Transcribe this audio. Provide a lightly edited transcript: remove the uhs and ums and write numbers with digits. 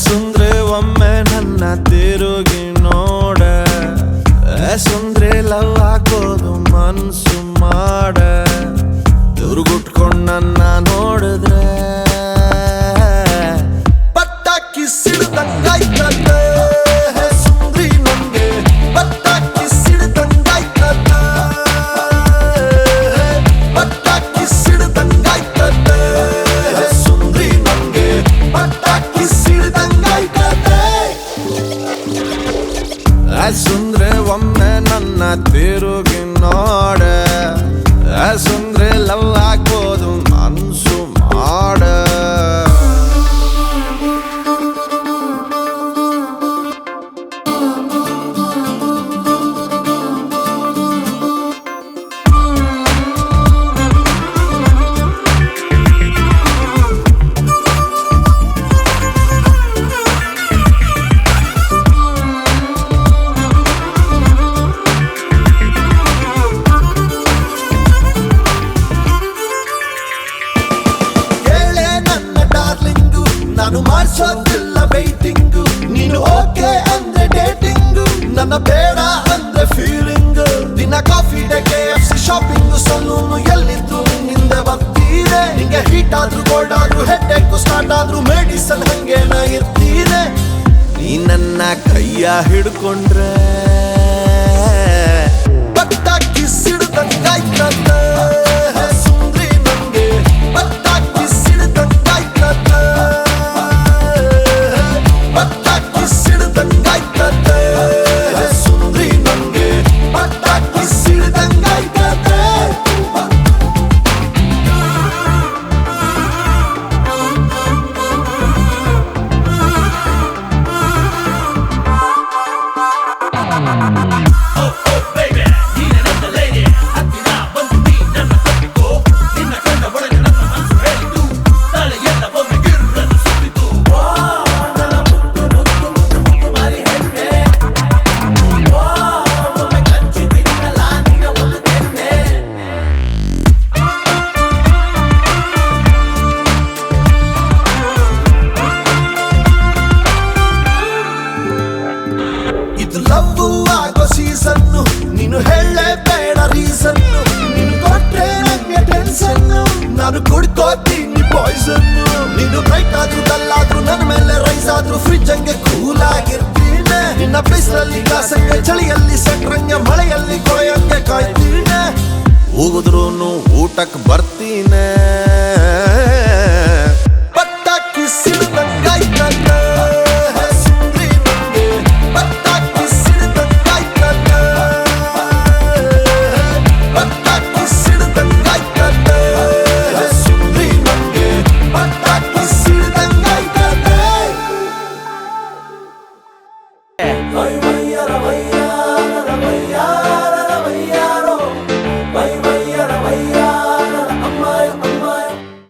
ಸುಂದ್ರೆ ಒಮ್ಮೆ ನನ್ನ ತಿರುಗಿ ನೋಡ ಸುಂದ್ರೆ ಲವ್ ಹಾಕೋದು ಮನ್ಸು ಮಾಡ ದುರ್ಗುಟ್ಕೊಂಡ್ ನನ್ನ ನೋಡಿದ್ರೆ ಪಟ್ಟಾಕಿ ಸಿಡ್ದಂಗಾಯ್ತದೆ ಸುಂದ್ರಿ ನಂಗೆ ಪಟ್ಟಾಕಿ ಸಿಡ್ದಂಗಾಯ್ತದೆ ಪಟ್ಟಾಕಿ ಸಿಡ್ದಂಗಾಯ್ತದೆ ಸುಂದ್ರಿ ನಂಗೆ ಪಟ್ಟಾಕಿ ಸುಂದ್ರೆ ಒಮ್ಮೆ ನನ್ನ ತಿರುಗಿ ನೋಡ ಸುಂದ್ರೆ ಲವ್ ಹಾಕೋದು ಮನ್ಸು ಮಾಡ ನಾನು ಮಾಡ್ಸೋದಿಲ್ಲ ವೈಟಿಂಗು ನೀನು ಓಕೆ ಅಂದ್ರೆ ಡೇಟಿಂಗು ನನ್ನ ಬೇಡ ಅಂದ್ರೆ ಫೀಲಿಂಗು ದಿನ coffee day KFC shopping salon ಎಲ್ಲಿದ್ದು ನಿಂದೆ ಬರ್ತೀನೆ ನಿಂಗೆ ಹೀಟ್ ಆದ್ರೂ ಕೋಲ್ಡ್ ಆದ್ರೂ ಹೆಡ್ ಏಕು ಸ್ಟಾರ್ಟ್ ಆದ್ರೂ ಮೆಡಿಸನ್ ಹಂಗೇನ ಇರ್ತೀನೆ ನೀ ನನ್ನ ಕೈಯ ಹಿಡ್ಕೊಂಡ್ರೆ ಪಟ್ಟಾಕಿ ಸಿಡ್ದಂಗಾಯ್ತದೆ ಸುಂದ್ರಿ ನಂಗೆ ಪಟ್ಟಾಕಿ ಸಿಡ್ದಂಗಾಯ್ತದೆ ಪಟ್ಟಾಕಿ ಸಿಡ್ದಂಗಾಯ್ತದೆ ಸುಂದ್ರಿ ನಂಗೆ ಪಟ್ಟಾಕಿ ಸಿಡ್ದಂಗಾಯ್ತದೆ ಲವ್ವು ಆಗೋ ಸೀಸನ್ನು ನೀನು ಹೇಳೇ ಬೇಡ ರೀಸನ್ನು ನೀನು ಕೊಟ್ರೆ ನಂಗೆ ಟೆನ್ಷನ್ನು ನಾನು ಕುಡ್ಕೋತೀನಿ ಪಾಯ್ಸನ್ನು ನೀನು ಬ್ರೈಟ್ ಆದ್ರೂ ಡಲ್ಲಾದ್ರೂ ನನ್ನ ಮೇಲೆ ರೈಸ್ ಆದ್ರೂ ಫ್ರಿಜ್ ಹಂಗೆ ಕೂಲ್ ಆಗಿರ್ತೀನಿ ನಿನ್ನ ಬಿಸಿಲಲ್ಲಿ ಕಾಸಂಗೆ ಚಳಿಯಲ್ಲಿ ಸೆಟ್ರಂಗೆ ಮಳೆಯಲ್ಲಿ ಕೊಳೆಯಂಗೆ ಕಾಯ್ತೀನಿ ಹೋಗುದ್ರೂ ಊಟಕ್ಕೆ ಬರ್ತೀನಿ